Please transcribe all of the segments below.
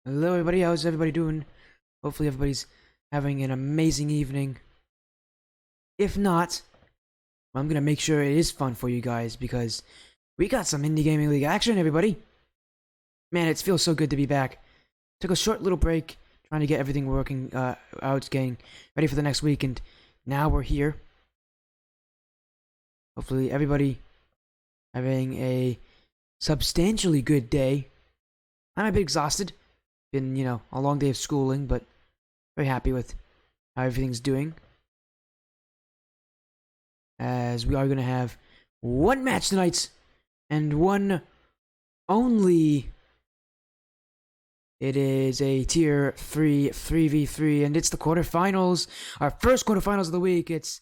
Hello, everybody. How's everybody doing? Hopefully, everybody's having an amazing evening. If not, I'm gonna make sure it is fun for you guys because we got some Indie Gaming League action, everybody. Man, it feels so good to be back. Took a short little break, trying to get everything working out, getting ready for the next week, and now we're here. Hopefully, everybody having a substantially good day. I'm a bit exhausted. Been, a long day of schooling, but very happy with how everything's doing. As we are going to have one match tonight, and one only. It is a tier 3 3v3, and it's the quarterfinals. Our first quarterfinals of the week. It's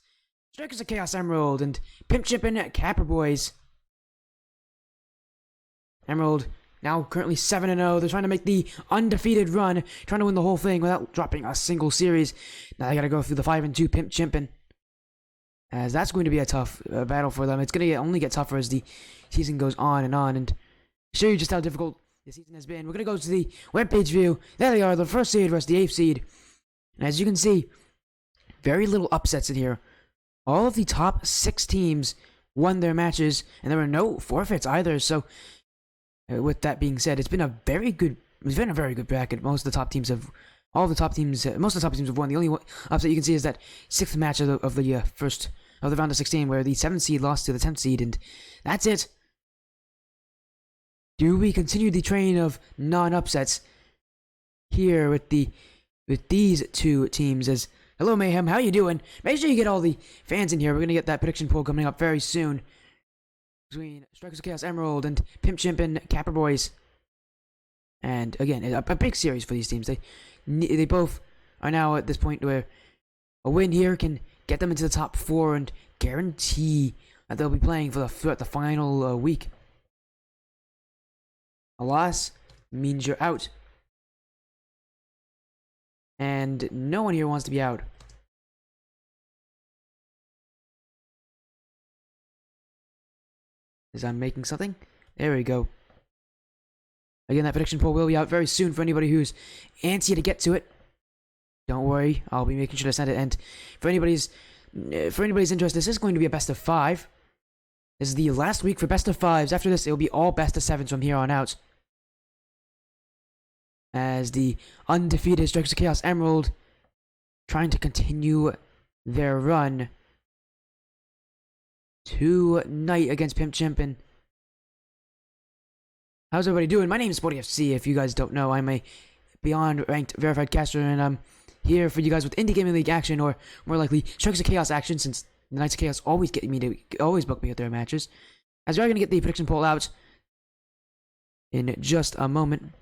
Strikers of Chaos Emerald and Pimp, Chimpin, Capper Boys. Emerald now currently 7-0. They're trying to make the undefeated run, trying to win the whole thing without dropping a single series. Now they got to go through the 5-2 Pimp, Chimpin, as that's going to be a tough battle for them. It's going to only get tougher as the season goes on, and to show you just how difficult the season has been, we're going to go to the webpage view. There they are, the first seed versus the 8th seed. And as you can see, very little upsets in here. All of the top 6 teams won their matches, and there were no forfeits either. So, with that being said, it's been a very good bracket. Most of the top teams have won. The only upset you can see is that 6th match of the round of 16, where the 7th seed lost to the 10th seed, and that's it. Do we continue the train of non-upsets here with these two teams? As hello Mayhem, how you doing? Make sure you get all the fans in here. We're gonna get that prediction poll coming up very soon between Strikers of Chaos Emerald and Pimp, Chimpin, Capper Boys. And again, a big series for these teams. They both are now at this point where a win here can get them into the top 4 and guarantee that they'll be playing throughout the final week. A loss means you're out. And no one here wants to be out. As I'm making something. There we go. Again, that prediction poll will be out very soon for anybody who's antsy to get to it. Don't worry, I'll be making sure to send it. And for anybody's interest, this is going to be a best of 5. This is the last week for best of 5s. After this, it will be all best of 7s from here on out. As the undefeated Strikers of Chaos Emerald trying to continue their run tonight against Pimp, Chimpin. How's everybody doing? My name is SportyFC. If you guys don't know, I'm a beyond ranked verified caster, and I'm here for you guys with Indie Gaming League action, or more likely Strikers of Chaos action, since the Knights of Chaos always book me at their matches. As we are going to get the prediction poll out in just a moment.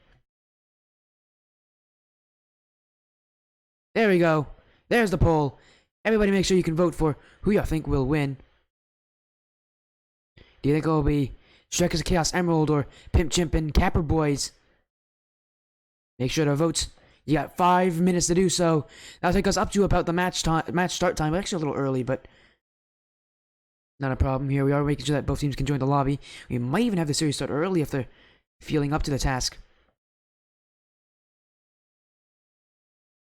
There we go. There's the poll. Everybody make sure you can vote for who you think will win. Do you think it will be Strikers of Chaos Emerald or Pimp, Chimpin, Capper Boys? Make sure to vote. You got 5 minutes to do so. That'll take us up to about the match start time. Actually, a little early, but not a problem here. We are making sure that both teams can join the lobby. We might even have the series start early if they're feeling up to the task.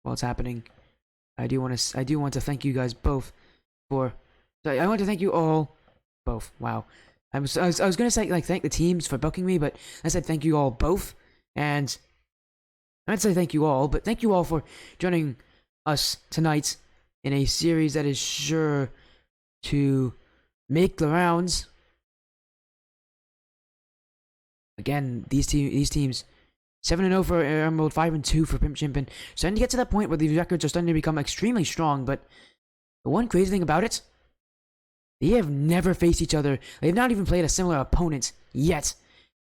While it's happening, I do want to thank you guys both for. I want to thank you all, both. Wow, I was gonna say thank the teams for booking me, but I said thank you all both, and I'd say thank you all, but thank you all for joining us tonight in a series that is sure to make the rounds. Again, these teams. 7-0 for Emerald, 5-2 for Pimp, Chimpin. Starting to get to that point where the records are starting to become extremely strong, but the one crazy thing about it, they have never faced each other. They've not even played a similar opponent yet.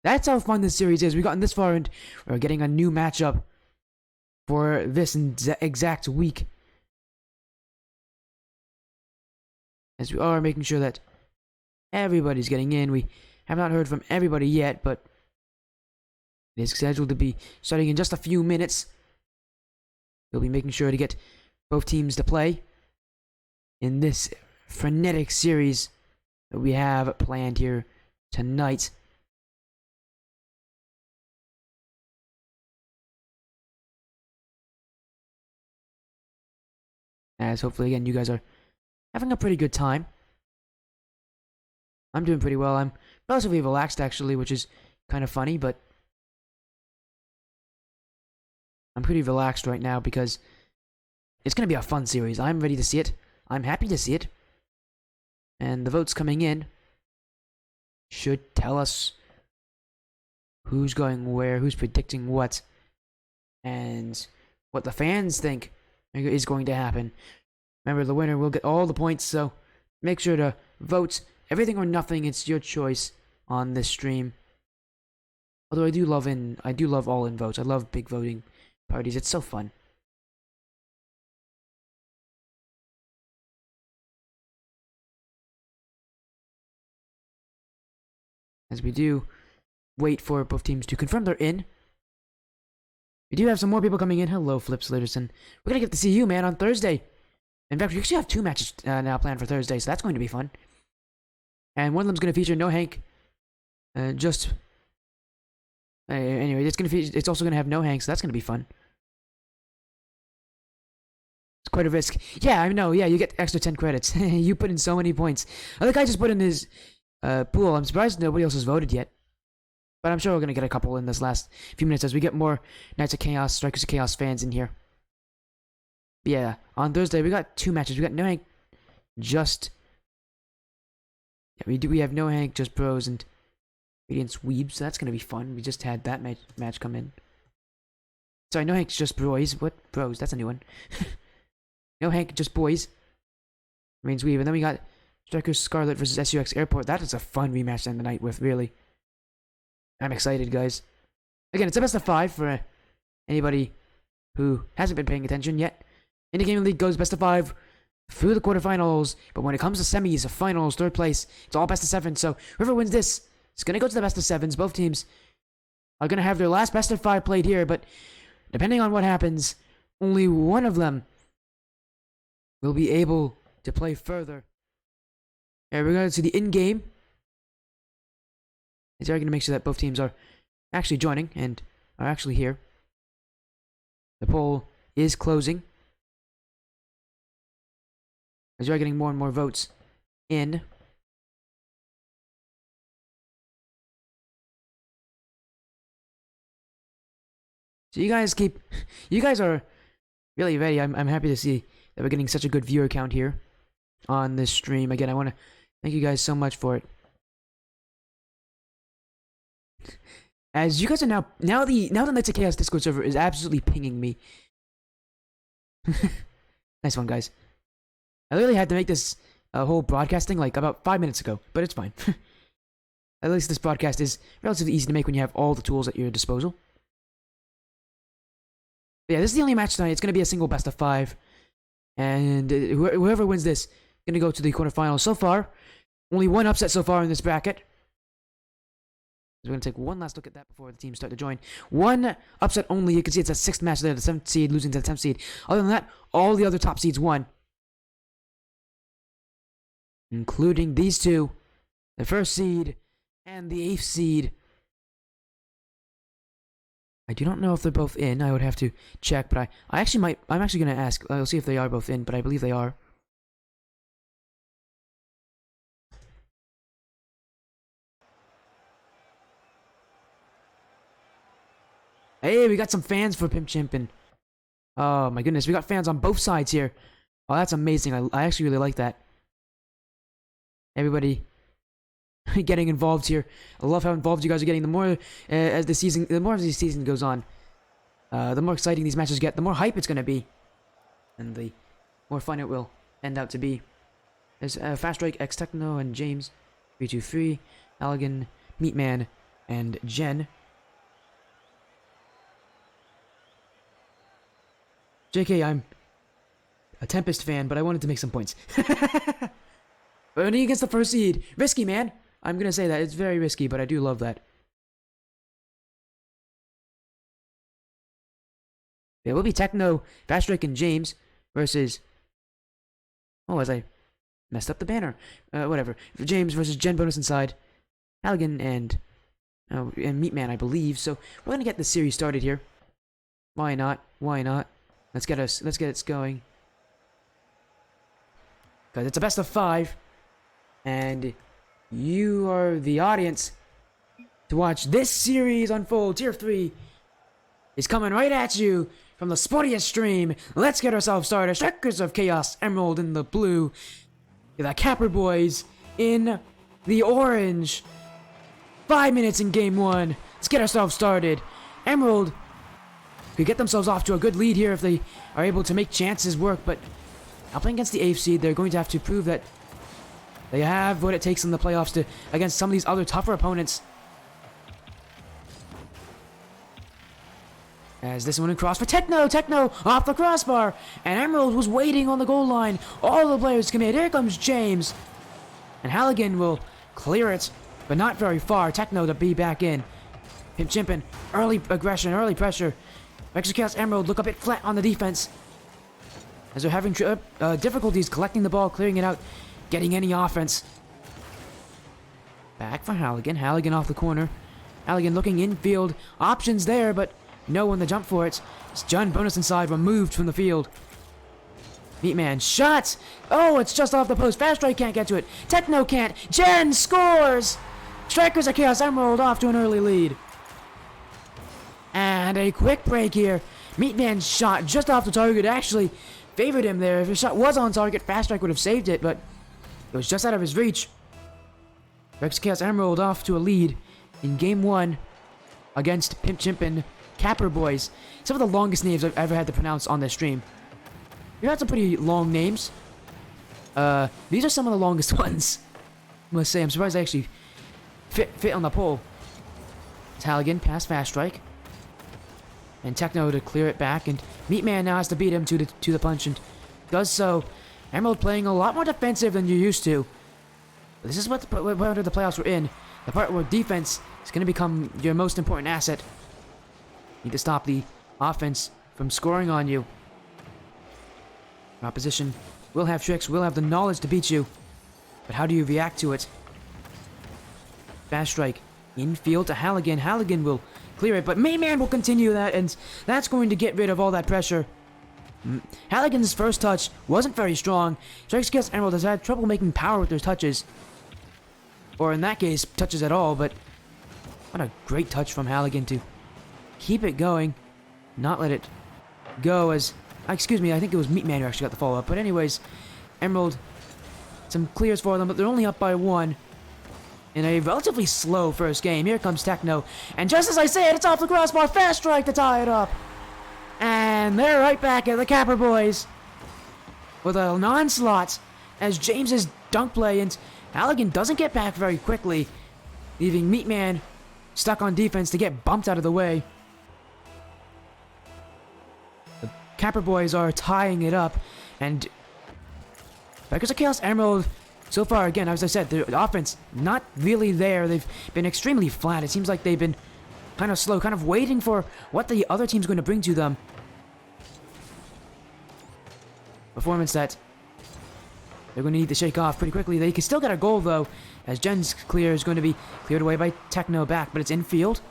That's how fun this series is. We've gotten this far, and we're getting a new matchup for this exact week. As we are making sure that everybody's getting in. We have not heard from everybody yet, but it is scheduled to be starting in just a few minutes. We'll be making sure to get both teams to play in this frenetic series that we have planned here tonight. As hopefully, again, you guys are having a pretty good time. I'm doing pretty well. I'm relatively relaxed, actually, which is kind of funny, but I'm pretty relaxed right now because it's going to be a fun series. I'm ready to see it. I'm happy to see it. And the votes coming in should tell us who's going where, who's predicting what, and what the fans think is going to happen. Remember, the winner will get all the points, so make sure to vote everything or nothing. It's your choice on this stream. Although I do love all-in votes. I love big voting parties. It's so fun. As we do wait for both teams to confirm they're in. We do have some more people coming in. Hello, Flips Litterson. We're gonna get to see you, man, on Thursday. In fact, we actually have 2 matches now planned for Thursday, so that's going to be fun. And one of them's gonna feature No Hank. Anyway, it's also gonna have No Hank, so that's gonna be fun. It's quite a risk. Yeah, I know. Yeah, you get extra 10 credits. You put in so many points. The guy just put in his pool. I'm surprised nobody else has voted yet. But I'm sure we're going to get a couple in this last few minutes as we get more Knights of Chaos, Strikers of Chaos fans in here. But yeah, on Thursday we got 2 matches. We got No Hank, just... Yeah, we have No Hank, just Bros, and Radiance Weebs. So that's going to be fun. We just had that match come in. Sorry, No Hank, just Bros. What? Bros, that's a new one. No Hank, just Boys. Radiance Weeb. And then we got Strikers Scarlet versus SUX Airport. That is a fun rematch to end the night with, really. I'm excited, guys. Again, it's a best of 5 for anybody who hasn't been paying attention yet. Indy Gaming League goes best of 5 through the quarterfinals, but when it comes to semis, finals, 3rd place, it's all best of 7. So whoever wins this is going to go to the best of 7s. Both teams are going to have their last best of 5 played here, but depending on what happens, only one of them will be able to play further. And we're going to the in-game. Is going to make sure that both teams are actually joining and are actually here. The poll is closing. As you're getting more and more votes in. So you guys are really ready. I'm happy to see that we're getting such a good viewer count here on this stream. Again, I want to thank you guys so much for it. As you guys are now the Knights of Chaos Discord server is absolutely pinging me. Nice one, guys. I literally had to make this whole broadcasting like about 5 minutes ago, but it's fine. At least this broadcast is relatively easy to make when you have all the tools at your disposal. But yeah, this is the only match tonight. It's going to be a single best of 5. And whoever wins this is going to go to the quarterfinals. So far, only one upset so far in this bracket. We're going to take one last look at that before the teams start to join. One upset only. You can see it's a 6th match there. The 7th seed losing to the 10th seed. Other than that, all the other top seeds won. Including these two. The 1st seed and the 8th seed. I do not know if they're both in. I would have to check, but I'm actually going to ask. I'll see if they are both in, but I believe they are. Hey, we got some fans for Pimp Chimpin. Oh my goodness, we got fans on both sides here. Oh, that's amazing. I actually really like that. Everybody getting involved here. I love how involved you guys are getting. The more as the season goes on, the more exciting these matches get. The more hype it's gonna be, and the more fun it will end out to be. There's Fast Strike, X Techno, and James, 323, Allegan, Meatman, and Jen. JK, I'm a Tempest fan, but I wanted to make some points. But only against the 1st seed. Risky, man. I'm gonna say that. It's very risky, but I do love that. It will be Techno, Fast Strike, and James versus... Oh, as I messed up the banner. Whatever. James versus Jen Bonus Inside, Halligan, and Meatman, I believe. So we're gonna get the series started here. Why not? Why not? Let's get it going. because it's a best of 5, and you are the audience to watch this series unfold. Tier 3 is coming right at you from the sportiest stream. Let's get ourselves started. Strikers of Chaos Emerald in the blue, the Capper Boys in the orange. 5 minutes in game 1. Let's get ourselves started. Emerald could get themselves off to a good lead here if they are able to make chances work, but now playing against the 8th seed, they're going to have to prove that they have what it takes in the playoffs to against some of these other tougher opponents. As this one across for Techno off the crossbar, and Emerald was waiting on the goal line. All the players commit. Here comes James, and Halligan will clear it, but not very far. Techno to be back in. Pimp Chimpin, early aggression, early pressure. Chaos Emerald look a bit flat on the defense, as they're having difficulties collecting the ball, clearing it out, getting any offense. Back for Halligan. Halligan off the corner. Halligan looking infield. Options there, but no one to jump for it. It's John bonus inside, removed from the field. Meatman shot. Oh, it's just off the post. Fast Strike can't get to it. Techno can't. Jen scores. Strikers of Chaos Emerald off to an early lead. And a quick break here. Meatman shot just off the target. Actually favored him there. If his shot was on target, Fast Strike would have saved it, but it was just out of his reach. Chaos Emerald off to a lead in game 1 against Pimp Chimpin Capper Boys. Some of the longest names I've ever had to pronounce on this stream. We've had some pretty long names. These are some of the longest ones, I must say. I'm surprised I actually fit on the poll. It's Halligan past Fast Strike, and Techno to clear it back, and Meatman now has to beat him to the punch, and does so. Emerald playing a lot more defensive than you're used to. But this is what part of the playoffs we're in. The part where defense is going to become your most important asset. Need to stop the offense from scoring on you. Opposition will have tricks, will have the knowledge to beat you, but how do you react to it? Fast Strike infield to Halligan. Halligan will clear it, but Mayman will continue that, and that's going to get rid of all that pressure. Halligan's first touch wasn't very strong. Strikes against Emerald has had trouble making power with their touches, or in that case, touches at all. But what a great touch from Halligan to keep it going, not let it go. As excuse me, I think it was Meatman who actually got the follow-up. But anyways, Emerald, some clears for them, but they're only up by 1 in a relatively slow first game. Here comes Techno, and just as I say it, it's off the crossbar. Fast Strike to tie it up, and they're right back at the Capper Boys with an onslaught as James's dunk play, and Halligan doesn't get back very quickly, leaving Meatman stuck on defense to get bumped out of the way. The Capper Boys are tying it up, and because of Chaos Emerald, so far, again, as I said, the offense not really there. They've been extremely flat. It seems like they've been kind of slow, kind of waiting for what the other team's going to bring to them. Performance that they're going to need to shake off pretty quickly. They can still get a goal, though, as Jen's clear is going to be cleared away by Techno back, but it's infield.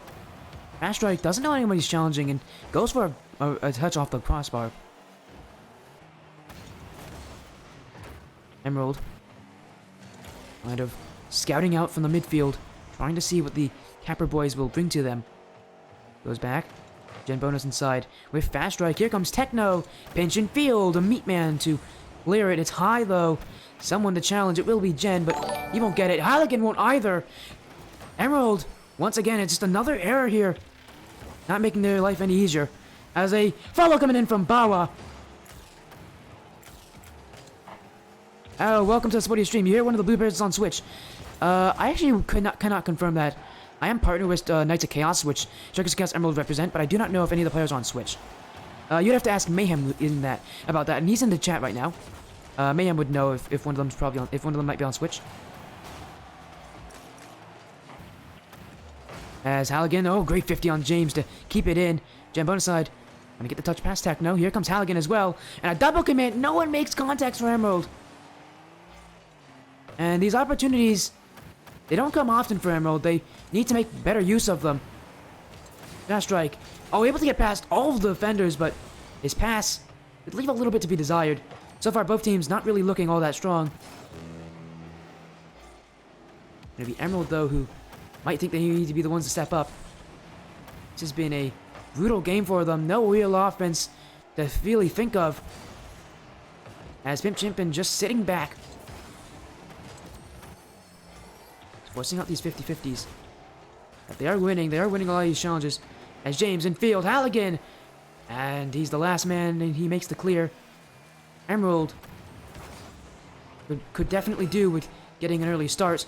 Fast Strike doesn't know anybody's challenging and goes for a touch off the crossbar. Emerald kind of scouting out from the midfield, trying to see what the Capper Boys will bring to them. Goes back. Gen bonus inside with Fast Strike. Here comes Techno. Pinch in field. A Meatman to clear it. It's high, though. Someone to challenge. It will be Gen, but he won't get it. Halligan won't either. Emerald, once again, it's just another error here. Not making their life any easier. As a follow coming in from Bawa. Oh, welcome to the Sporty Stream. You hear one of the blue bears is on Switch. I actually cannot confirm that. I am partnered with Knights of Chaos, which Strikers of Chaos Emerald represent, but I do not know if any of the players are on Switch. You'd have to ask Mayhem about that, and he's in the chat right now. Mayhem would know if one of them's probably on, if one of them might be on Switch. As Halligan, oh, great 50 on James to keep it in. Jam bonus side, gonna get the touch past Techno. Here comes Halligan as well, and a double commit. No one makes contacts for Emerald. And these opportunities, they don't come often for Emerald. They need to make better use of them. Fast Strike. Oh, able to get past all of the defenders, but his pass would leave a little bit to be desired. So far, both teams not really looking all that strong. Gonna be Emerald, though, who might think they need to be the ones to step up. This has been a brutal game for them. No real offense to really think of. As Pimp Chimpin just sitting back. Forcing out these 50-50s. But they are winning. They are winning a lot of these challenges. As James in field. Halligan. And he's the last man, and he makes the clear. Emerald could definitely do with getting an early start.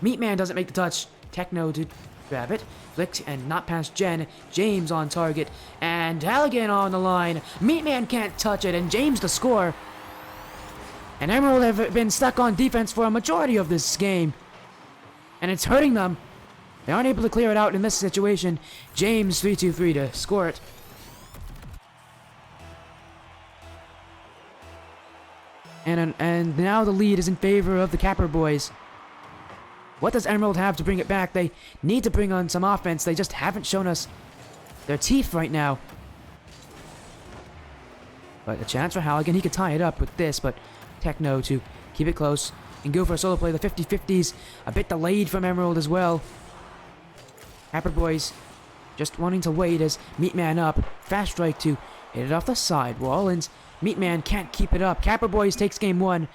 Meatman doesn't make the touch. Techno to grab it. Flicked and not past Jen. James on target. And Halligan on the line. Meatman can't touch it, and James to score. And Emerald have been stuck on defense for a majority of this game. And it's hurting them. They aren't able to clear it out in this situation. James 3-2-3 to score it. And now the lead is in favor of the Capper boys. What does Emerald have to bring it back? They need to bring on some offense. They just haven't shown us their teeth right now. But a chance for Halligan. He could tie it up with this, but Techno to keep it close and go for a solo play. The 50-50s a bit delayed from Emerald as well. Capper boys just wanting to wait as Meatman up. Fast strike to hit it off the side wall, and Meatman can't keep it up. Capper boys takes game one.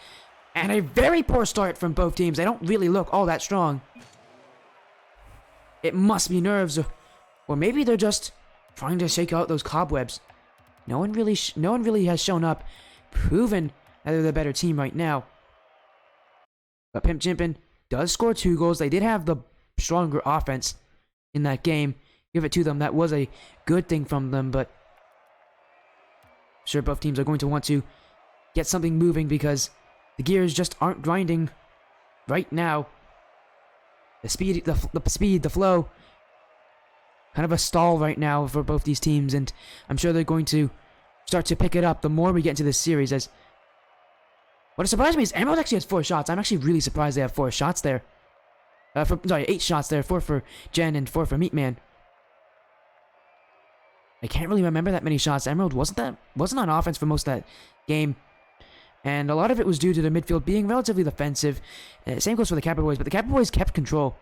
And a very poor start from both teams. They don't really look all that strong. It must be nerves, or maybe they're just trying to shake out those cobwebs. No one really has shown up, proven that they're the better team right now. But Pimp Chimpin does score 2 goals. They did have the stronger offense in that game. Give it to them. That was a good thing from them, but I'm sure both teams are going to want to get something moving because the gears just aren't grinding right now. The speed, the flow, kind of a stall right now for both these teams, and I'm sure they're going to start to pick it up the more we get into this series. As what surprised me is Emerald actually has 4 shots. I'm actually really surprised they have 4 shots there. 8 shots there, 4 for Jen and 4 for Meatman. I can't really remember that many shots. Emerald wasn't on offense for most of that game. And a lot of it was due to the midfield being relatively defensive. Same goes for the Capper boys, but the Capper boys kept control.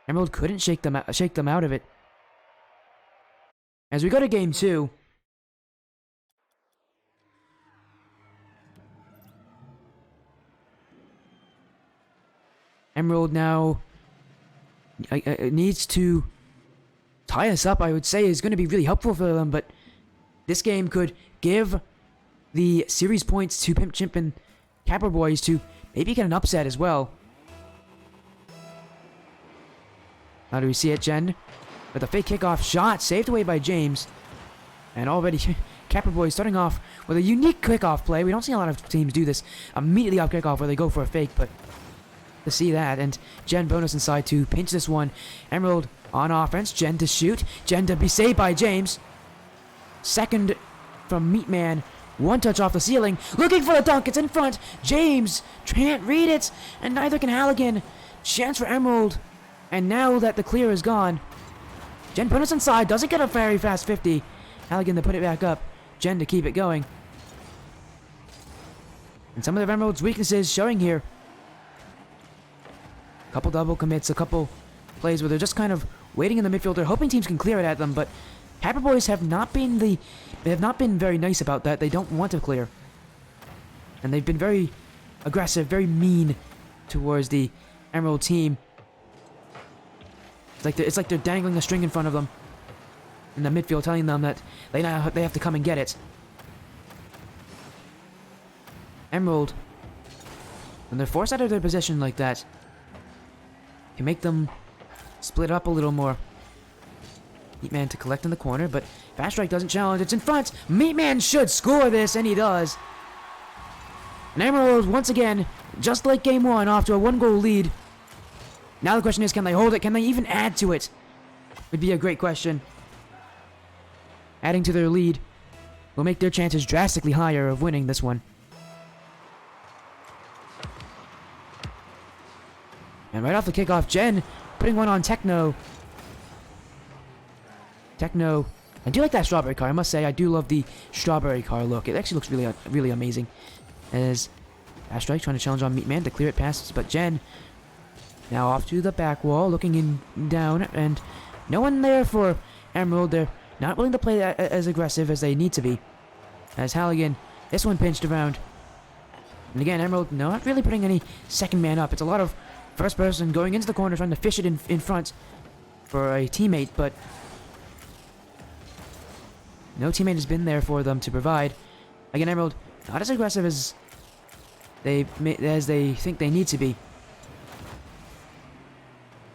Emerald couldn't shake them out of it. As we go to game 2, Emerald now needs to tie us up. I would say is going to be really helpful for them, but this game could give the series points to Pimp Chimpin Capper boys to maybe get an upset as well. How do we see it? Jen with a fake kickoff shot saved away by James. And already Capper boys starting off with a unique kickoff play. We don't see a lot of teams do this immediately off kickoff where they go for a fake, but to see that. And Jen bonus inside to pinch this one. Emerald on offense. Jen to shoot. Jen to be saved by James. Second from Meatman. 1 touch off the ceiling. Looking for the dunk. It's in front. James can't read it. And neither can Halligan. Chance for Emerald. And now that the clear is gone, Jen put us inside. Doesn't get a very fast 50. Halligan to put it back up. Jen to keep it going. And some of the Emerald's weaknesses showing here. A couple double commits. A couple plays where they're just kind of waiting in the midfield. They're hoping teams can clear it at them, but Capper boys have not been very nice about that. They don't want to clear. And they've been very aggressive, very mean towards the Emerald team. It's like they're dangling a string in front of them in the midfield, telling them that they have to come and get it. Emerald, when they're forced out of their position like that, can make them split up a little more. Meatman to collect in the corner, but Fast Strike doesn't challenge. It's in front. Meatman should score this, and he does. And Emerald, once again, just like game 1, off to a 1-goal lead. Now the question is, can they hold it? Can they even add to it? Would be a great question. Adding to their lead will make their chances drastically higher of winning this one. And right off the kickoff, Jen putting one on Techno. Techno. I do like that strawberry car. I must say, I do love the strawberry car look. It actually looks really amazing. As Fast Strike trying to challenge on Meatman to clear it past, but Jen now off to the back wall, looking in down, and no one there for Emerald. They're not willing to play as aggressive as they need to be. As Halligan, this one pinched around. And again, Emerald not really putting any second man up. It's a lot of first person going into the corner, trying to fish it in front for a teammate, but no teammate has been there for them to provide. Again, Emerald not as aggressive as they think they need to be.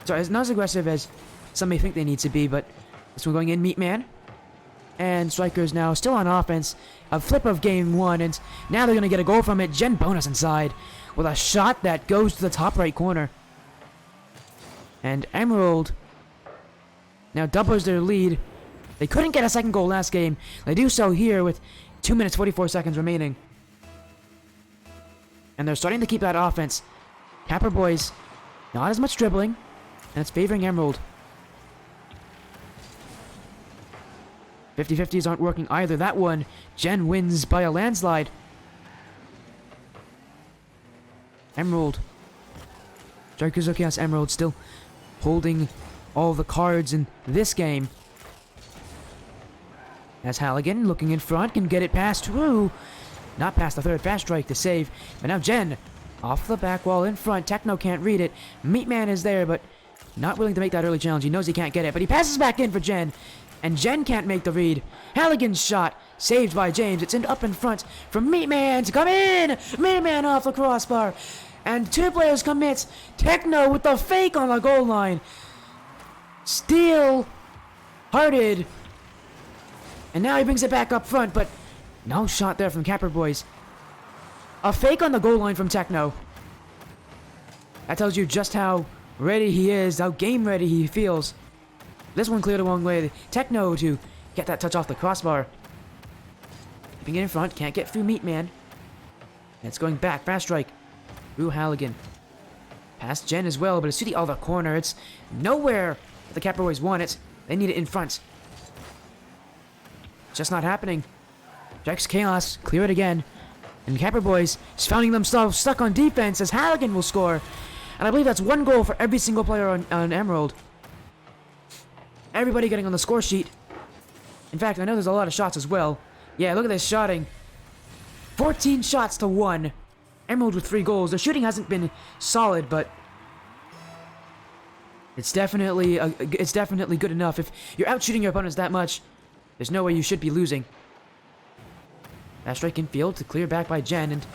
Sorry, it's not as aggressive as some may think they need to be, but this one going in, Meatman. And Striker's now still on offense. A flip of game one, and now they're going to get a goal from it. Jen bonus inside with a shot that goes to the top right corner. And Emerald now doubles their lead. They couldn't get a second goal last game. They do so here with 2 minutes 44 seconds remaining. And they're starting to keep that offense. Capper Boys, not as much dribbling, and it's favoring Emerald. 50-50s aren't working either. That one, Jen wins by a landslide. Emerald. Strikers of Chaos Emerald still holding all the cards in this game. As Halligan, looking in front, can get it past. Woo! Not past the third Fast Strike to save. But now Jen, off the back wall in front. Techno can't read it. Meatman is there, but not willing to make that early challenge. He knows he can't get it, but he passes back in for Jen. And Jen can't make the read. Halligan's shot, saved by James. It's up in front for Meatman to come in. Meatman off the crossbar. And two players commit. Techno with the fake on the goal line. Steel-hearted. And now he brings it back up front, but no shot there from Capper Boys. A fake on the goal line from Techno. That tells you just how ready he is, how game ready he feels. This one cleared a long way. Techno to get that touch off the crossbar. Keeping it in front, can't get through Meatman. And it's going back, Fast Strike. Through Halligan. Past Jen as well, but it's to the other corner. It's nowhere the Capper Boys want it. They need it in front. Just not happening. Jack's Chaos, clear it again. And Capper Boys is finding themselves stuck on defense as Halligan will score. And I believe that's one goal for every single player on Emerald. Everybody getting on the score sheet. In fact, I know there's a lot of shots as well. Yeah, look at this shotting. 14 shots to 1. Emerald with 3 goals. Their shooting hasn't been solid, but it's definitely good enough. If you're out shooting your opponents that much, there's no way you should be losing. Fast Strike in field to clear back by Jen, and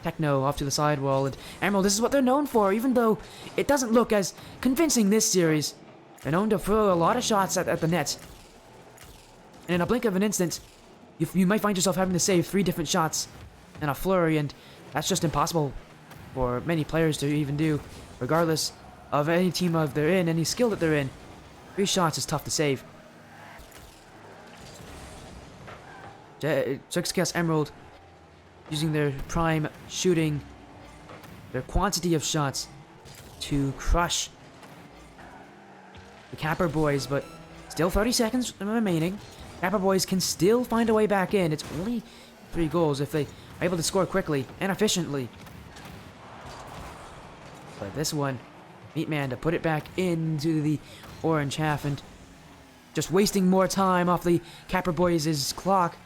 Techno off to the sidewall. And Emerald, this is what they're known for, even though it doesn't look as convincing this series. They're known to throw a lot of shots at the net. And in a blink of an instant, you might find yourself having to save 3 different shots in a flurry, and that's just impossible for many players to even do, regardless of any team they're in, any skill that they're in. 3 shots is tough to save. Jack's Chaos Emerald using their prime shooting, their quantity of shots to crush the Capper Boys, but still 30 seconds remaining. Capper Boys can still find a way back in. It's only 3 goals if they are able to score quickly and efficiently. But this one, Meatman to put it back into the orange half and just wasting more time off the Capper Boys' clock.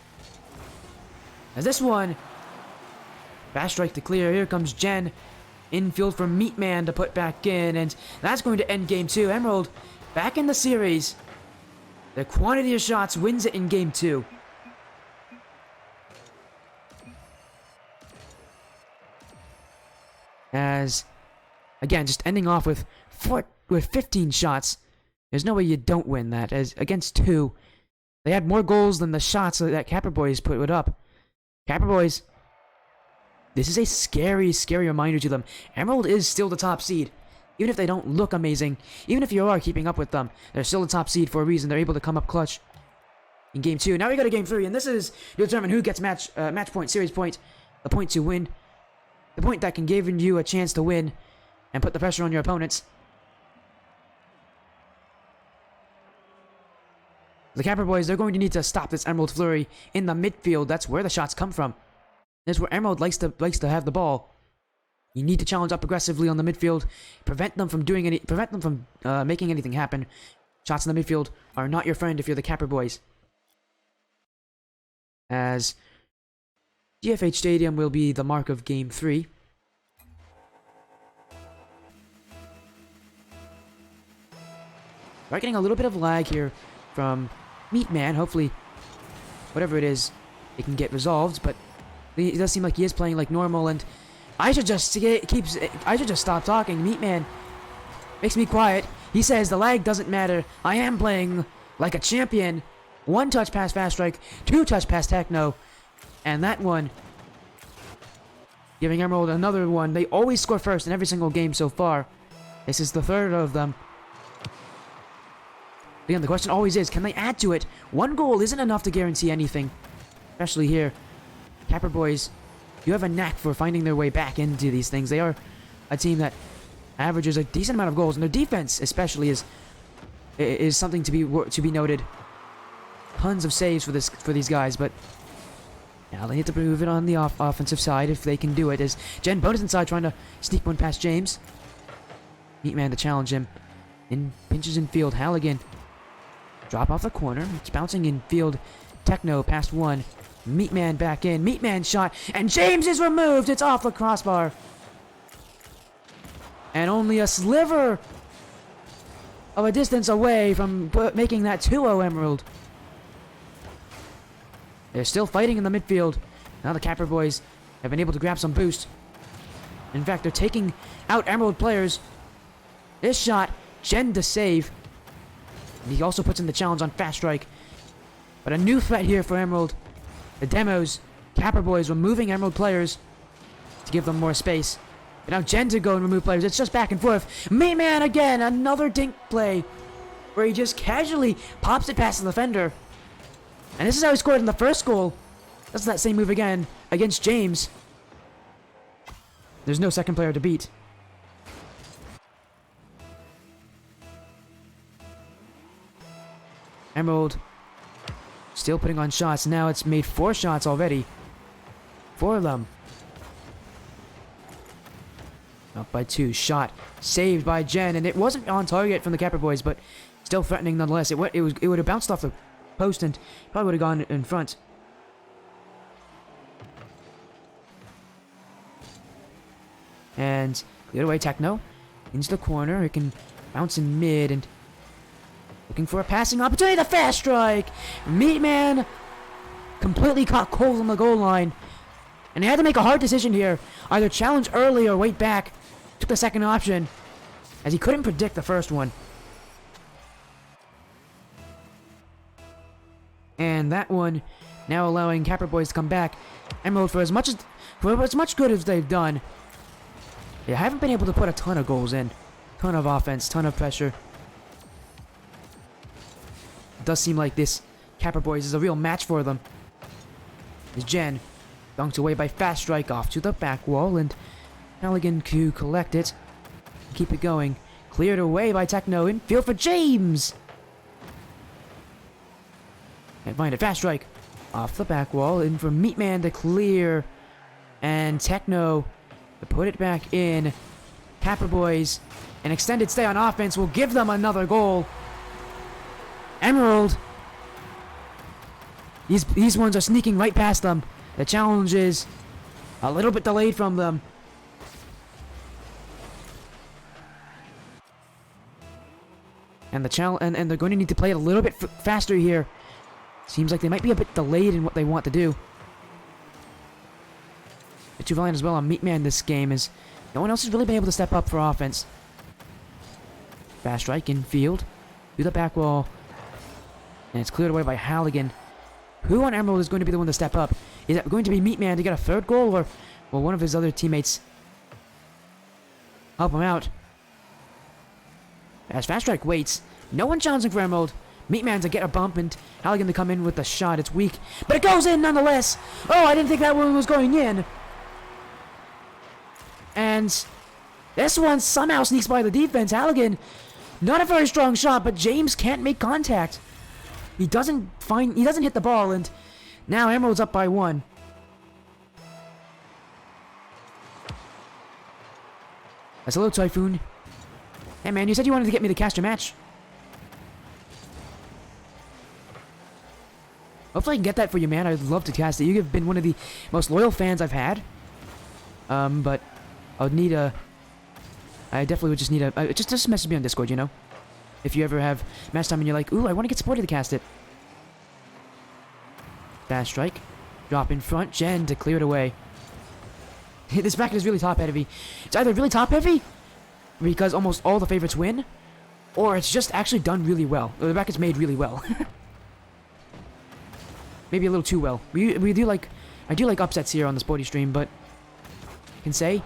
As this one, Fast Strike to clear. Here comes Jen. Infield for Meatman to put back in, and that's going to end game 2. Emerald back in the series. The quantity of shots wins it in game 2. As, again, just ending off with 15 shots. There's no way you don't win that. As against 2, they had more goals than the shots that Capper Boys put up. Capper Boys, this is a scary, scary reminder to them. Emerald is still the top seed. Even if they don't look amazing, even if you are keeping up with them, they're still the top seed for a reason. They're able to come up clutch in game 2. Now we go to game 3, and this is to determine who gets match point, series point, the point to win, the point that can give you a chance to win and put the pressure on your opponents. The Capper Boys, they're going to need to stop this Emerald Flurry in the midfield. That's where the shots come from. That's where Emerald likes to have the ball. You need to challenge up aggressively on the midfield, prevent them from making anything happen. Shots in the midfield are not your friend if you're the Capper Boys. As GFH Stadium will be the mark of Game 3. We're getting a little bit of lag here from Meatman. Hopefully, whatever it is, it can get resolved. But it does seem like he is playing like normal, and I should just stop talking. Meatman makes me quiet. He says the lag doesn't matter. I am playing like a champion. 1 touch pass Fast Strike, 2 touch pass Techno, and that one giving Emerald another one. They always score first in every single game so far. This is the third of them. Again, the question always is, can they add to it? 1 goal isn't enough to guarantee anything. Especially here. Capper Boys, you have a knack for finding their way back into these things. They are a team that averages a decent amount of goals, and their defense especially is something to be noted. Tons of saves for these guys, but now they need to prove it on the offensive side if they can do it. As Jen bonus inside trying to sneak one past James. Meatman to challenge him. In pinches in field, Halligan. Drop off the corner. It's bouncing in field. Techno past one. Meatman back in. Meatman shot. And James is removed. It's off the crossbar. And only a sliver of a distance away from making that 2-0 Emerald. They're still fighting in the midfield. Now the Capper Boys have been able to grab some boost. In fact, they're taking out Emerald players. This shot, Jen to save. He also puts in the challenge on Fast Strike. But a new threat here for Emerald. The demos, Capper Boys removing Emerald players to give them more space. But now Jen to go and remove players. It's just back and forth. Meatman again, another dink play where he just casually pops it past the defender. And this is how he scored in the first goal. That's that same move again against James. There's no second player to beat. Emerald still putting on shots. Now it's made 4 shots already. 4 of them. Up by 2. Shot saved by Jen, and it wasn't on target from the Capper Boys, but still threatening nonetheless. It would have bounced off the post and probably would have gone in front. And the other way, Techno into the corner. It can bounce in mid and looking for a passing opportunity. The Fast Strike. Meatman completely caught cold on the goal line, and he had to make a hard decision here: either challenge early or wait back. Took the second option, as he couldn't predict the first one. And that one now allowing Capper Boys to come back. Emerald, for as much good as they've done, they haven't been able to put a ton of goals in. Ton of offense, ton of pressure. It does seem like this Capper Boys is a real match for them. As Jen dunked away by Fast Strike off to the back wall, and Halligan to collect it. Keep it going. Cleared away by Techno. In field for James. Can't find it. Fast Strike off the back wall. In for Meatman to clear. And Techno to put it back in. Capper Boys, an extended stay on offense will give them another goal. Emerald. These ones are sneaking right past them. The challenge is a little bit delayed from them. And and they're going to need to play it a little bit faster here. Seems like they might be a bit delayed in what they want to do. Bit too valiant as well on Meatman this game, as no one else has really been able to step up for offense. Fast Strike in field. Through the back wall. And it's cleared away by Halligan. Who on Emerald is going to be the one to step up? Is it going to be Meatman to get a third goal, or will one of his other teammates help him out? As Fast Strike waits, no one challenging for Emerald. Meatman to get a bump and Halligan to come in with the shot. It's weak, but it goes in nonetheless. Oh, I didn't think that one was going in. And this one somehow sneaks by the defense. Halligan, not a very strong shot, but James can't make contact. He doesn't hit the ball, and now Emerald's up by 1. That's a little Typhoon. Hey, man, you said you wanted to get me the caster match. Hopefully I can get that for you, man. I'd love to cast it. You've been one of the most loyal fans I've had. But I would need a... I definitely would just need a... just message me on Discord, you know? If you ever have match time and you're like, ooh, I want to get supported to cast it. Fast strike. Drop in front. Jen to clear it away. This bracket is really top heavy. It's either really top heavy, because almost all the favorites win, or it's just actually done really well. The bracket's made really well. Maybe a little too well. We do like... I do like upsets here on the Sporty stream, but... I can say...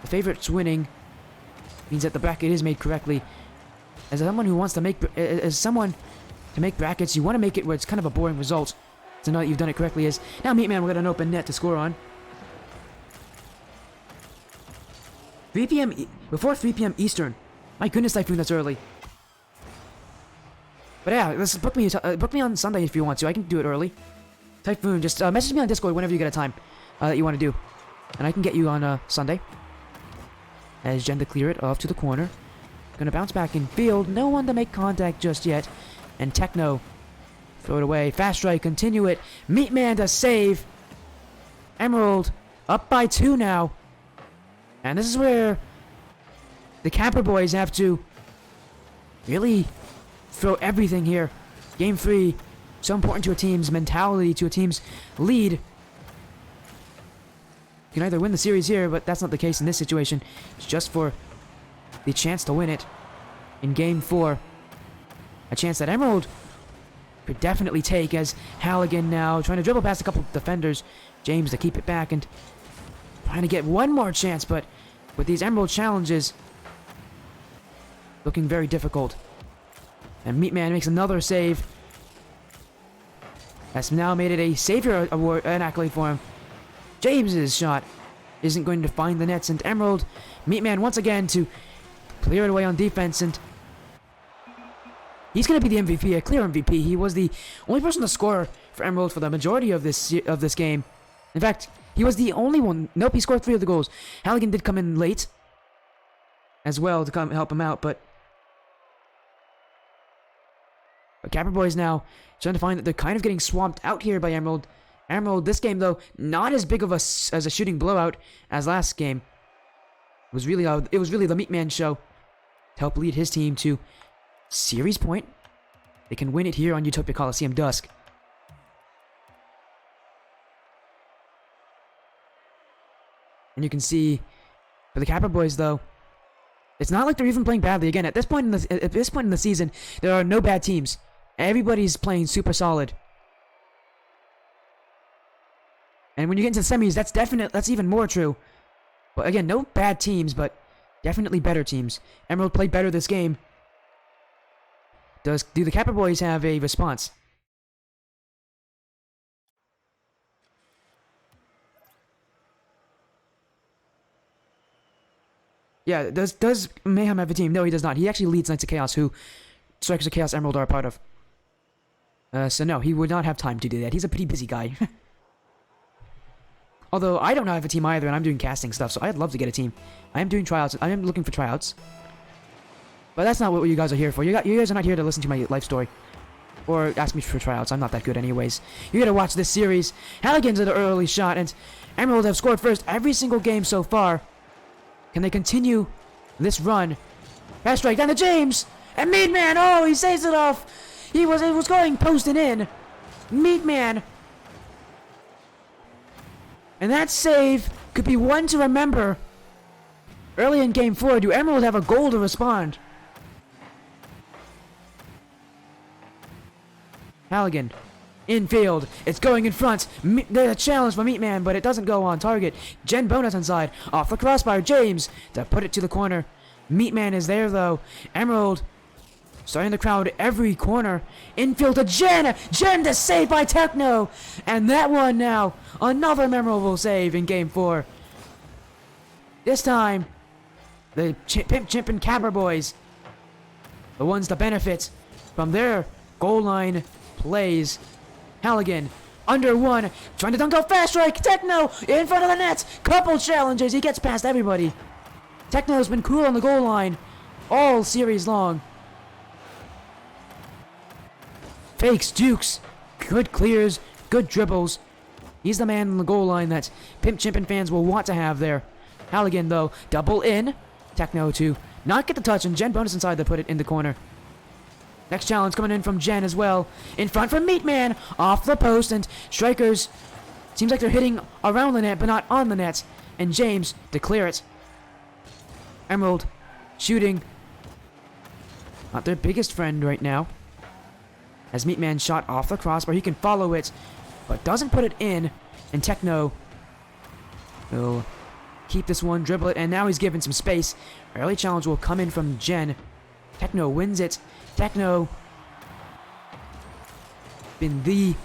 The favorites winning means that the bracket is made correctly. As someone who wants to make... As someone to make brackets, you want to make it where it's kind of a boring result. To know that you've done it correctly is... Now, Meatman, we've got an open net to score on. 3 p.m. Before 3 p.m. Eastern. My goodness, Typhoon, that's early. But yeah, let's book me on Sunday if you want to. I can do it early. Typhoon, just message me on Discord whenever you get a time that you want to do. And I can get you on Sunday. As Jen to clear it off to the corner. Gonna bounce back in field. No one to make contact just yet. And Techno. Throw it away. Fast strike. Continue it. Meatman to save. Emerald. Up by 2 now. And this is where the Capper boys have to really throw everything here. Game 3, so important to a team's mentality, to a team's lead. You can either win the series here, but that's not the case in this situation. It's just for the chance to win it in Game 4. A chance that Emerald could definitely take, as Halligan now trying to dribble past a couple defenders. James to keep it back and trying to get one more chance, but with these Emerald challenges looking very difficult. And Meatman makes another save. That's now made it a savior award, an accolade for him. James's shot isn't going to find the nets, and Emerald, Meatman once again to clear it away on defense, and he's going to be the MVP, a clear MVP. He was the only person to score for Emerald for the majority of this game. In fact, he was the only one. Nope, he scored 3 of the goals. Halligan did come in late as well to come help him out, but Capper Boys now trying to find that they're kind of getting swamped out here by Emerald. Emerald, this game though, not as big of a shooting blowout as last game. It was really the Meatman show to help lead his team to series point. They can win it here on Utopia Coliseum Dusk. And you can see for the Capper Boys though, it's not like they're even playing badly. Again, at this point in the season, there are no bad teams. Everybody's playing super solid. And when you get into the semis, that's even more true. But again, no bad teams, but definitely better teams. Emerald played better this game. Do the Capper Boys have a response? Yeah, does Mayhem have a team? No, he does not. He actually leads Knights of Chaos, who Strikers of Chaos Emerald are a part of. So no, he would not have time to do that. He's a pretty busy guy. Although, I don't have a team either, and I'm doing casting stuff, so I'd love to get a team. I am doing tryouts. I am looking for tryouts. But that's not what you guys are here for. You guys are not here to listen to my life story. Or ask me for tryouts. I'm not that good anyways. You gotta watch this series. Halligan's at an early shot, and Emerald have scored first every single game so far. Can they continue this run? Fast strike down to James! And Meatman! Oh, he saves it off! It was going posting in. Meatman! And that save could be one to remember. Early in Game 4, do Emerald have a goal to respond? Halligan. Infield. It's going in front. There's a challenge for Meatman, but it doesn't go on target. Jen bonus inside. Off the crossbar. James to put it to the corner. Meatman is there, though. Emerald starting to crowd every corner. Infield to Jen. Jen to save by Techno. And that one now. Another memorable save in Game 4. This time, the Pimp, Chimpin, Capper boys, the ones to benefit from their goal line plays. Halligan, under 1, trying to dunk out fast strike. Techno in front of the net. Couple challenges. He gets past everybody. Techno's been cool on the goal line all series long. Fakes, dukes, good clears, good dribbles. He's the man on the goal line that Pimp Chimpin fans will want to have there. Halligan, though, double in. Techno to not get the touch, and Jen bonus inside to put it in the corner. Next challenge coming in from Jen as well. In front from Meatman, off the post, and strikers. Seems like they're hitting around the net, but not on the net. And James to clear it. Emerald shooting. Not their biggest friend right now. As Meatman shot off the crossbar, he can follow it, but doesn't put it in. And Techno will keep this one, dribble it, and now he's given some space. Early challenge will come in from Jen. Techno wins it. Techno been the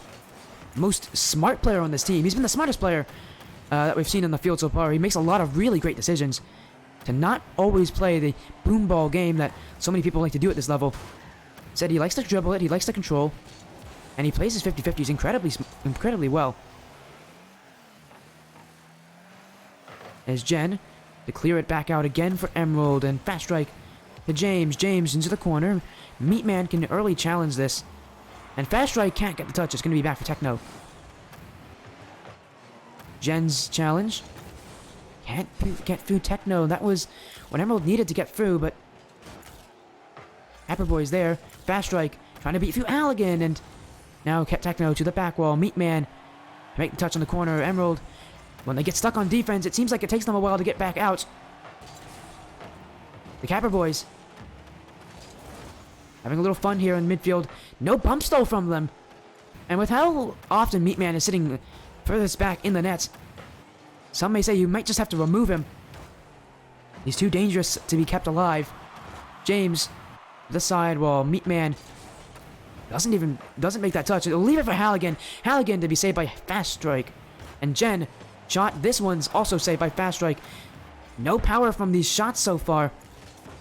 most smart player on this team. He's been the smartest player that we've seen on the field so far. He makes a lot of really great decisions to not always play the boom ball game that so many people like to do at this level. Said he likes to dribble it, he likes to control, and he plays his 50-50s incredibly well. As Jen to clear it back out again for Emerald, and fast strike to James. James into the corner. Meatman can early challenge this, and fast strike can't get the touch. It's going to be back for Techno. Jen's challenge can't get through Techno. That was what Emerald needed to get through, but Apperboy's there. Fast strike trying to beat through Halligan, and now kept Techno to the back wall. Meatman to make the touch on the corner. Emerald, when they get stuck on defense, it seems like it takes them a while to get back out. The Capper Boys having a little fun here in midfield. No bumps though from them. And with how often Meatman is sitting furthest back in the net, some may say you might just have to remove him. He's too dangerous to be kept alive. James, this side, while Meatman doesn't make that touch. It'll leave it for Halligan. Halligan to be saved by fast strike. And Jen shot. This one's also saved by fast strike. No power from these shots so far.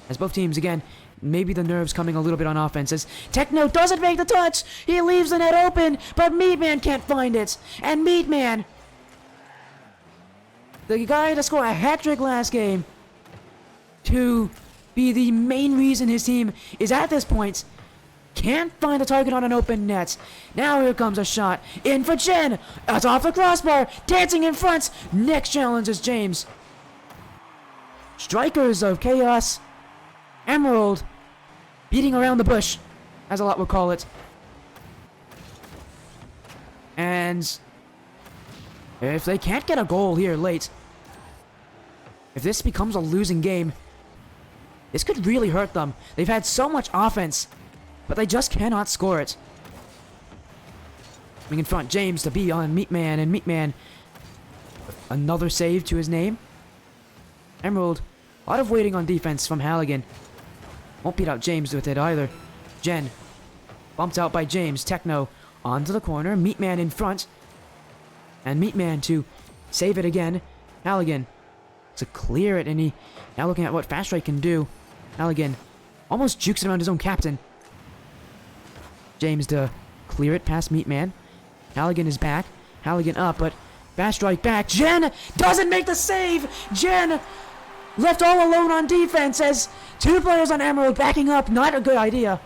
As both teams, again, maybe the nerves coming a little bit on offense. As Techno doesn't make the touch. He leaves the net open, but Meatman can't find it. And Meatman, the guy to score a hat-trick last game, to be the main reason his team is at this point, can't find the target on an open net. Now here comes a shot. In for Jen. That's off the crossbar. Dancing in front. Next challenge is James. Strikers of Chaos. Emerald beating around the bush, as a lot would call it. And if they can't get a goal here late, if this becomes a losing game, this could really hurt them. They've had so much offense, but they just cannot score it. Coming in front, James to be on Meatman, and Meatman, another save to his name. Emerald, a lot of waiting on defense from Halligan. Won't beat out James with it either. Jen, bumped out by James. Techno onto the corner. Meatman in front. And Meatman to save it again. Halligan to clear it, and he now looking at what Fast Strike can do. Halligan almost jukes around his own captain. James to clear it past Meatman. Halligan is back. Halligan up, but Fast Strike back. Jen doesn't make the save. Jen left all alone on defense as two players on Emerald backing up. Not a good idea.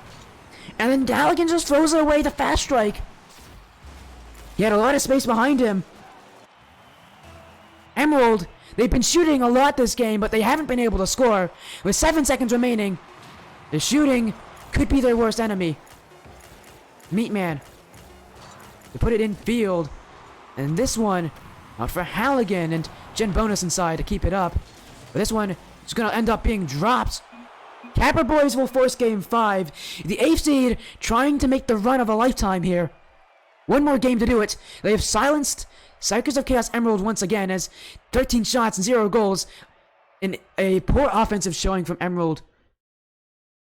And then Halligan just throws it away to Fast Strike. He had a lot of space behind him. Emerald, they've been shooting a lot this game, but they haven't been able to score. With 7 seconds remaining, the shooting could be their worst enemy. Meatman, they put it in field. And this one out for Halligan, and Jen bonus inside to keep it up. But this one is going to end up being dropped. Capper Boys will force game 5. The 8th seed trying to make the run of a lifetime here. One more game to do it. They have silenced Psychers of Chaos Emerald once again, as 13 shots and 0 goals in a poor offensive showing from Emerald,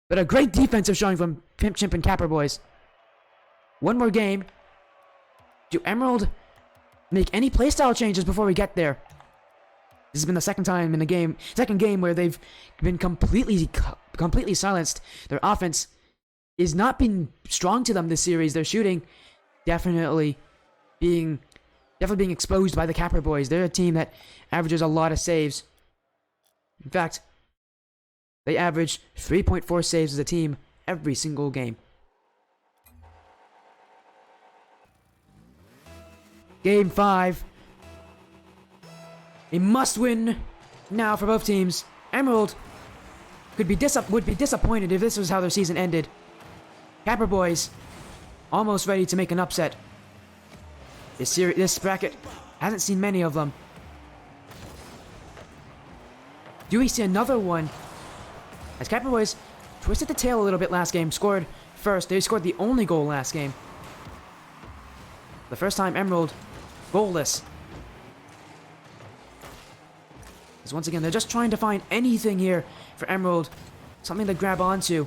but a great defensive showing from Pimp, Chimp, and Capper Boys. One more game. Do Emerald make any playstyle changes before we get there? This has been the second game where they've been completely silenced. Their offense is not been strong to them this series. Their shooting definitely being exposed by the Capper Boys. They're a team that averages a lot of saves. In fact, They average 3.4 saves as a team every single game. Game 5. A must-win now for both teams. Emerald would be disappointed if this was how their season ended. Capper Boys almost ready to make an upset. This bracket hasn't seen many of them. Do we see another one? As Capper Boys twisted the tail a little bit last game, scored first. They scored the only goal last game. The first time Emerald goalless. Because once again, they're just trying to find anything here for Emerald. Something to grab onto.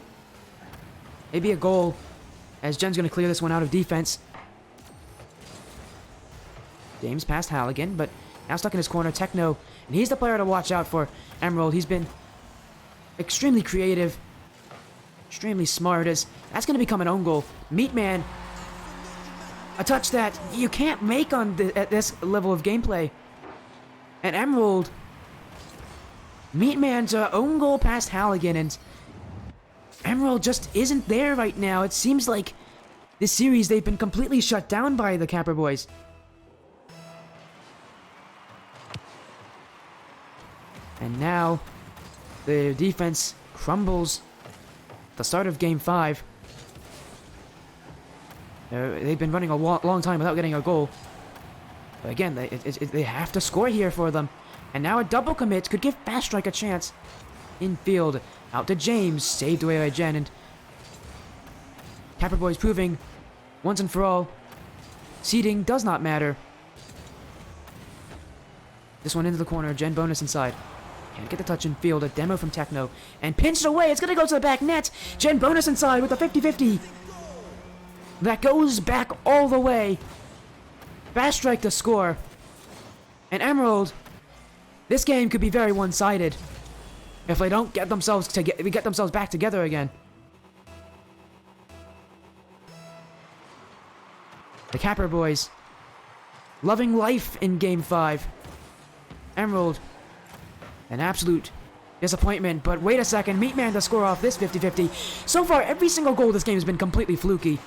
Maybe a goal, as Jen's going to clear this one out of defense. James past Halligan, but now stuck in his corner, Techno. And he's the player to watch out for Emerald. He's been extremely creative, extremely smart. That's going to become an own goal. Meatman, a touch that you can't make at this level of gameplay. And Emerald, Meatman's own goal past Halligan, and Emerald just isn't there right now. It seems like this series they've been completely shut down by the Capper Boys. And now the defense crumbles at the start of Game 5. They've been running a long time without getting a goal. But again, they have to score here for them. And now a double commit could give Fast Strike a chance. Infield, out to James, saved away by Jen. And Capper Boys proving, once and for all, seeding does not matter. This one into the corner, Jen bonus inside. Can't get the touch in field, a demo from Techno. And pinched away, it's going to go to the back net. Jen bonus inside with the 50-50. That goes back all the way. Fast Strike to score. And Emerald, this game could be very one-sided if they don't get themselves back together again. The Capper Boys loving life in Game 5. Emerald, an absolute disappointment, but wait a second, Meatman to score off this 50-50. So far, every single goal this game has been completely fluky.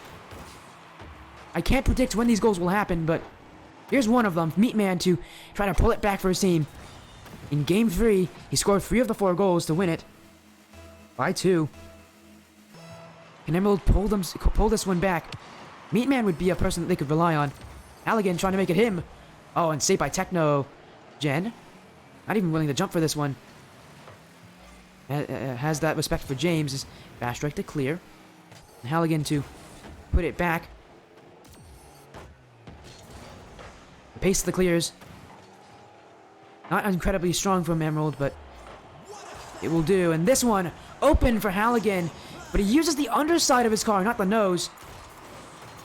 I can't predict when these goals will happen, but here's one of them. Meatman to try to pull it back for his team. In Game 3, he scored 3 of the 4 goals to win it. By 2. Can Emerald pull this one back? Meatman would be a person that they could rely on. Halligan trying to make it him. Oh, and saved by Techno. Jen, not even willing to jump for this one. Has that respect for James. Fast Strike to clear. And Halligan to put it back. The pace of the clears. Not incredibly strong from Emerald, but it will do. And this one, open for Halligan. But he uses the underside of his car, not the nose.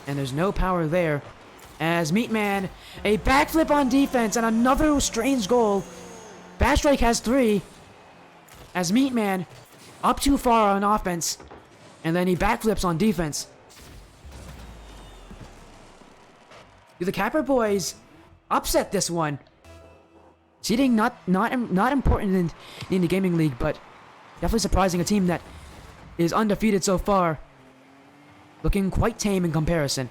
And there's no power there. As Meatman, a backflip on defense and another strange goal. Fast Strike has 3. As Meatman, up too far on offense. And then he backflips on defense. Do the Capper Boys upset this one? Seeding not important in the gaming league, but definitely surprising a team that is undefeated so far. Looking quite tame in comparison.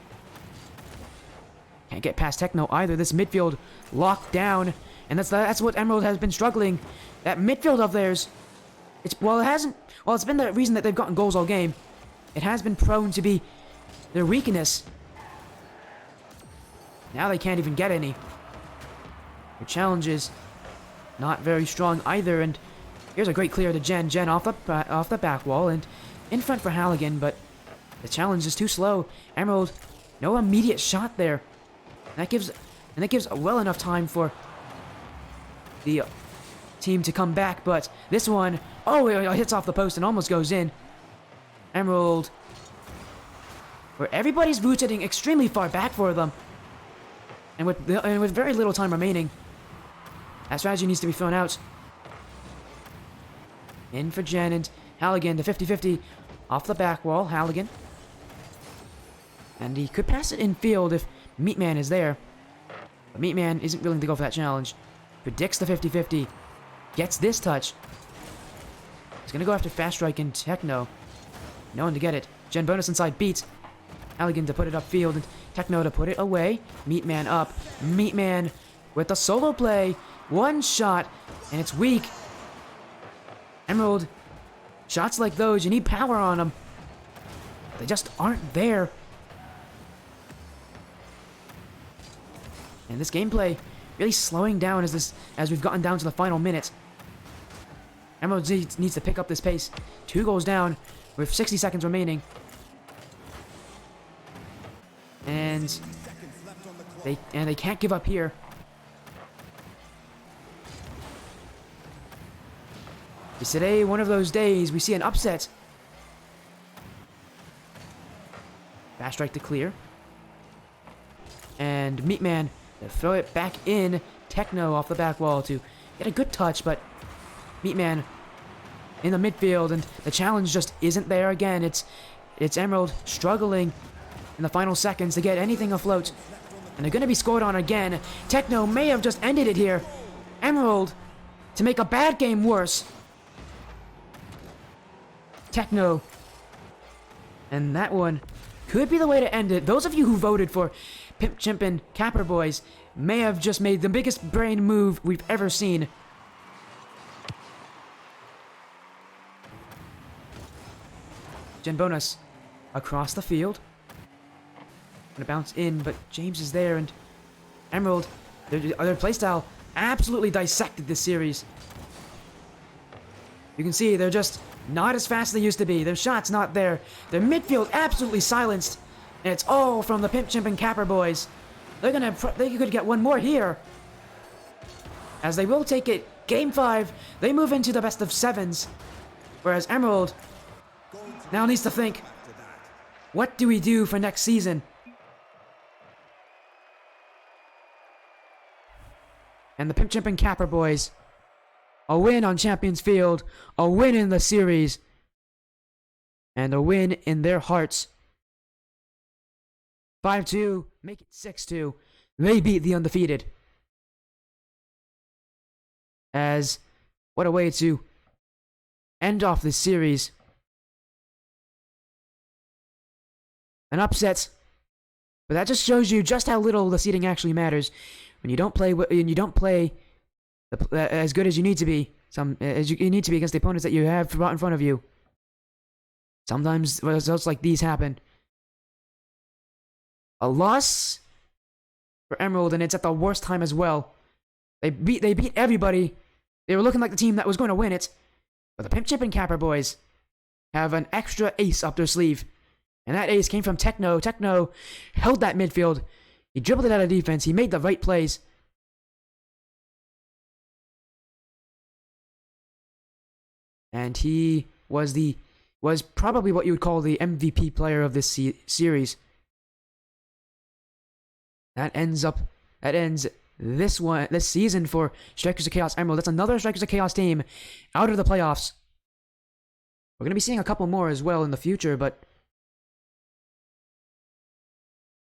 Can't get past Techno either. This midfield locked down, and that's what Emerald has been struggling. That midfield of theirs, it's been the reason that they've gotten goals all game. It has been prone to be their weakness. Now they can't even get any. Their challenges not very strong either, and here's a great clear to Jen. Jen off the back wall and in front for Halligan, but the challenge is too slow. Emerald, no immediate shot there. And that gives well enough time for the team to come back, but this one, oh, it hits off the post and almost goes in. Emerald, where everybody's rotating extremely far back for them, and with very little time remaining, that strategy needs to be thrown out. In for Jen and Halligan, the 50-50 off the back wall. Halligan, and he could pass it in field if Meatman is there, but Meatman isn't willing to go for that challenge. Predicts the 50-50, gets this touch. gonna go after Fast Strike and Techno. No one to get it. Gen Bonus inside beats. Elegant to put it upfield, and Techno to put it away. Meatman up. Meatman with the solo play. One shot, and it's weak. Emerald, shots like those, you need power on them. They just aren't there. And this gameplay really slowing down as we've gotten down to the final minute. Emerald needs to pick up this pace. 2 goals down with 60 seconds remaining. And they can't give up here. Is today one of those days we see an upset? Fast strike to clear. And Meatman to throw it back in. Techno off the back wall to get a good touch, but Meatman in the midfield, and the challenge just isn't there again. It's Emerald struggling in the final seconds to get anything afloat. And they're going to be scored on again. Techno may have just ended it here. Emerald to make a bad game worse. Techno. And that one could be the way to end it. Those of you who voted for Pimp, Chimpin, Capper Boys may have just made the biggest brain move we've ever seen. Gen Bonus across the field. Gonna bounce in, but James is there, and Emerald, their playstyle absolutely dissected this series. You can see they're just not as fast as they used to be. Their shots not there. Their midfield absolutely silenced, and it's all from the Pimp, Chimp, and Capper Boys. They could get one more here, as they will take it. Game 5, they move into the best of 7s, whereas Emerald now needs to think, what do we do for next season? And the Pimp, Chimp, and Capper Boys, a win on Champions Field, a win in the series, and a win in their hearts. 5-2, make it 6-2. They beat the undefeated. As, what a way to end off this series. An upset, but that just shows you just how little the seeding actually matters. When you don't play as good as you need to be, as you need to be against the opponents that you have brought in front of you. Sometimes results like these happen. A loss for Emerald, and it's at the worst time as well. They beat everybody. They were looking like the team that was going to win it, but the Pimp, Chip, and Capper Boys have an extra ace up their sleeve, and that ace came from Techno. Techno held that midfield. He dribbled it out of defense. He made the right plays. And he was probably what you would call the MVP player of this series. That ends this season for Strikers of Chaos Emerald. That's another Strikers of Chaos team out of the playoffs. We're going to be seeing a couple more as well in the future, but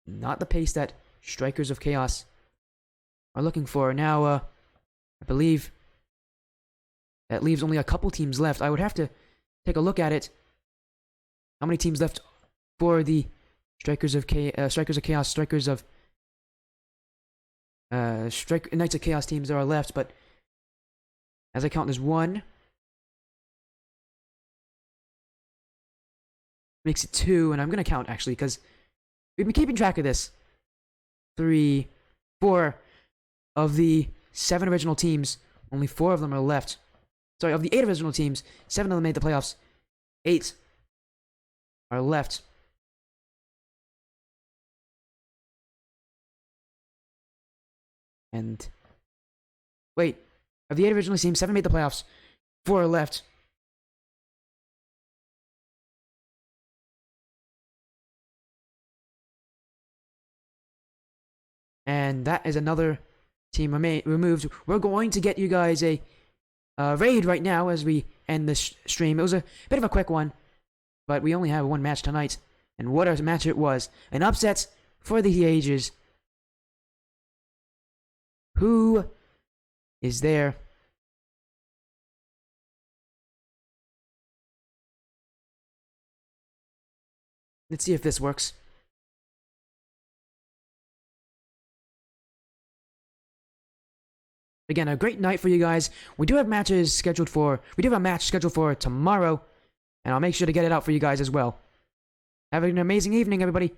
not the pace that Strikers of Chaos are looking for. Now, I believe that leaves only a couple teams left. I would have to take a look at it. How many teams left for the Strikers of Chaos, Knights of Chaos teams there are left, but as I count, there's 1. Makes it 2, and I'm going to count, actually, because we've been keeping track of this. 3, 4 of the 7 original teams, only 4 of them are left. Sorry, of the 8 original teams, 7 of them made the playoffs. 8 are left. And wait, of the 8 original teams, 7 made the playoffs. 4 are left. And that is another team removed. We're going to get you guys a raid right now as we end this stream. It was a bit of a quick one, but we only have 1 match tonight. And what a match it was. An upset for the ages. Who is there? Let's see if this works. Again, a great night for you guys. We do have a match scheduled for tomorrow, and I'll make sure to get it out for you guys as well. Have an amazing evening, everybody.